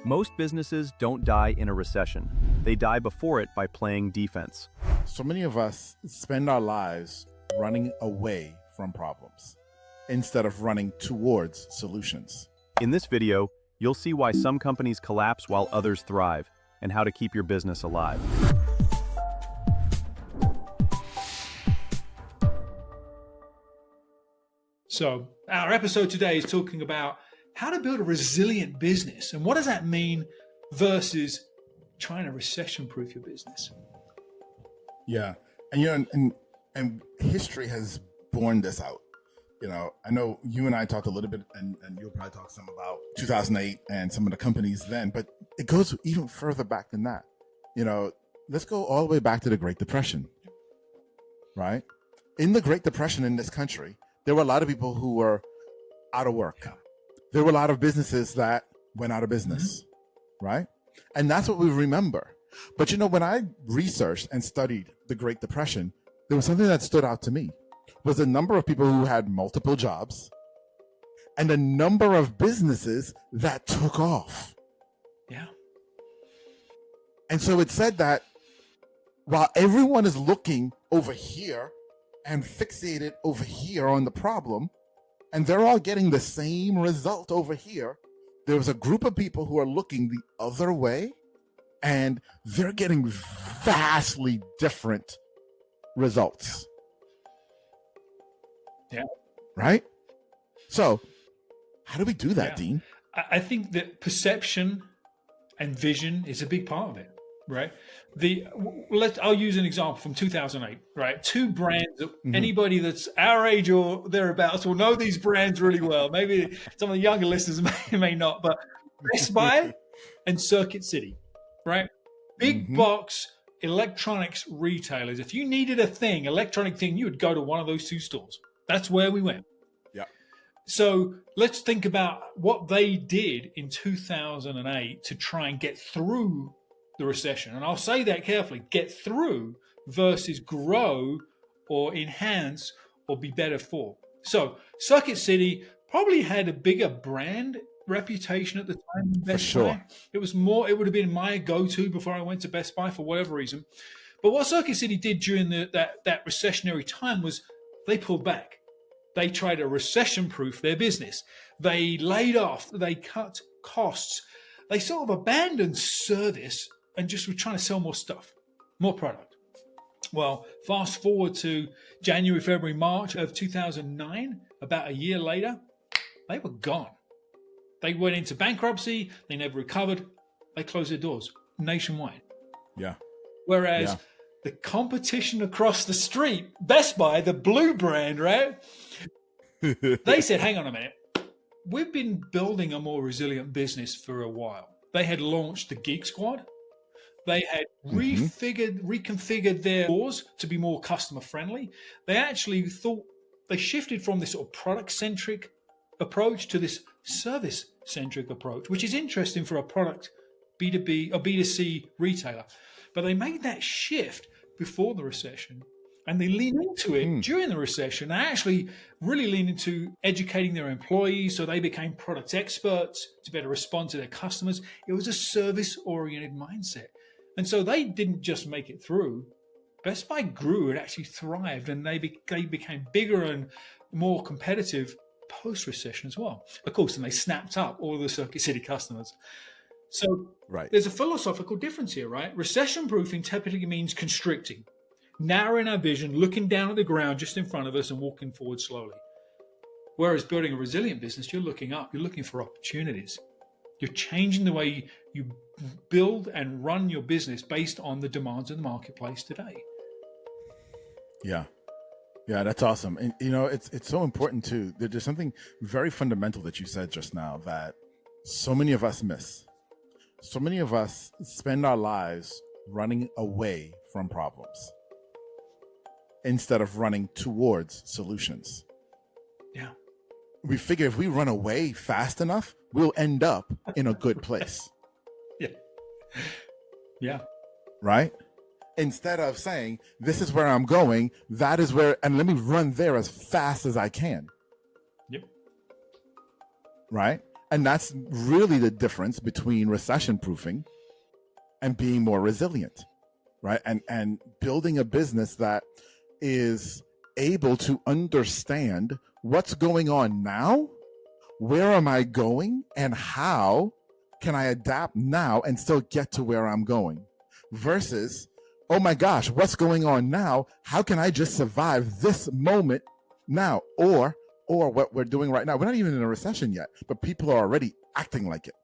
Most businesses don't die in a recession. They die before it by playing defense. So many of us spend our lives running away from problems instead of running towards solutions. In this video, you'll see why some companies collapse while others thrive, and how to keep your business alive. So our episode today is talking about how to build a resilient business and what does that mean versus trying to recession-proof your business. Yeah, and history has borne this out. I know you and I talked a little bit, and you'll probably talk some about 2008 and some of the companies then, but it goes even further back than that. Let's go all the way back to the Great Depression, right? In the Great Depression in this country, there were a lot of people who were out of work. There were a lot of businesses that went out of business, right? And that's what we remember. But when I researched and studied the Great Depression, there was something that stood out to me. Was the number of people who had multiple jobs and the number of businesses that took off. Yeah. And so it said that while everyone is looking over here and fixated over here on the problem, and they're all getting the same result over here, there was a group of people who are looking the other way, and they're getting vastly different results. Yeah. Right? So how do we do that, Dean? I think that perception and vision is a big part of it, right? I'll use an example from 2008, right? Two brands that anybody that's our age or thereabouts will know these brands really well. Maybe some of the younger listeners may not, but Best Buy and Circuit City, right? Big box electronics retailers. If you needed a electronic thing, you would go to one of those two stores. That's where we went. Yeah. So let's think about what they did in 2008 to try and get through the recession. And I'll say that carefully, get through versus grow or enhance or be better for. So Circuit City probably had a bigger brand reputation at the time than Best Buy. It was more, it would have been my go-to before I went to Best Buy for whatever reason. But what Circuit City did during that recessionary time was they pulled back. They tried to recession-proof their business. They laid off, they cut costs. They sort of abandoned service and just were trying to sell more stuff, more product. Well, fast forward to January, February, March of 2009, about a year later, they were gone. They went into bankruptcy. They never recovered. They closed their doors nationwide. Yeah. Whereas the competition across the street, Best Buy, the blue brand, right? They said, hang on a minute. We've been building a more resilient business for a while. They had launched the Geek Squad. They had reconfigured their stores to be more customer friendly. They actually thought they shifted from this sort of product-centric approach to this service-centric approach, which is interesting for a product B2B or B2C retailer. But they made that shift before the recession, and they leaned into it during the recession. They actually really leaned into educating their employees, so they became product experts to better respond to their customers. It was a service-oriented mindset. And so they didn't just make it through. Best Buy grew, it actually thrived, and they became bigger and more competitive post-recession as well. Of course, and they snapped up all of the Circuit City customers. So there's a philosophical difference here, right? Recession-proofing typically means constricting, narrowing our vision, looking down at the ground just in front of us and walking forward slowly. Whereas building a resilient business, you're looking up, you're looking for opportunities. You're changing the way you build and run your business based on the demands of the marketplace today. Yeah, that's awesome. And it's so important too. There's something very fundamental that you said just now that so many of us miss. So many of us spend our lives running away from problems instead of running towards solutions. Yeah. We figure if we run away fast enough, we'll end up in a good place. Yeah. Right? Instead of saying, this is where I'm going, that is where, and let me run there as fast as I can. Yep. Right? And that's really the difference between recession proofing and being more resilient, right? And building a business that is able to understand what's going on now, where am I going, and how can I adapt now and still get to where I'm going, versus, oh my gosh, what's going on now? How can I just survive this moment now? Or what we're doing right now, we're not even in a recession yet, but people are already acting like it.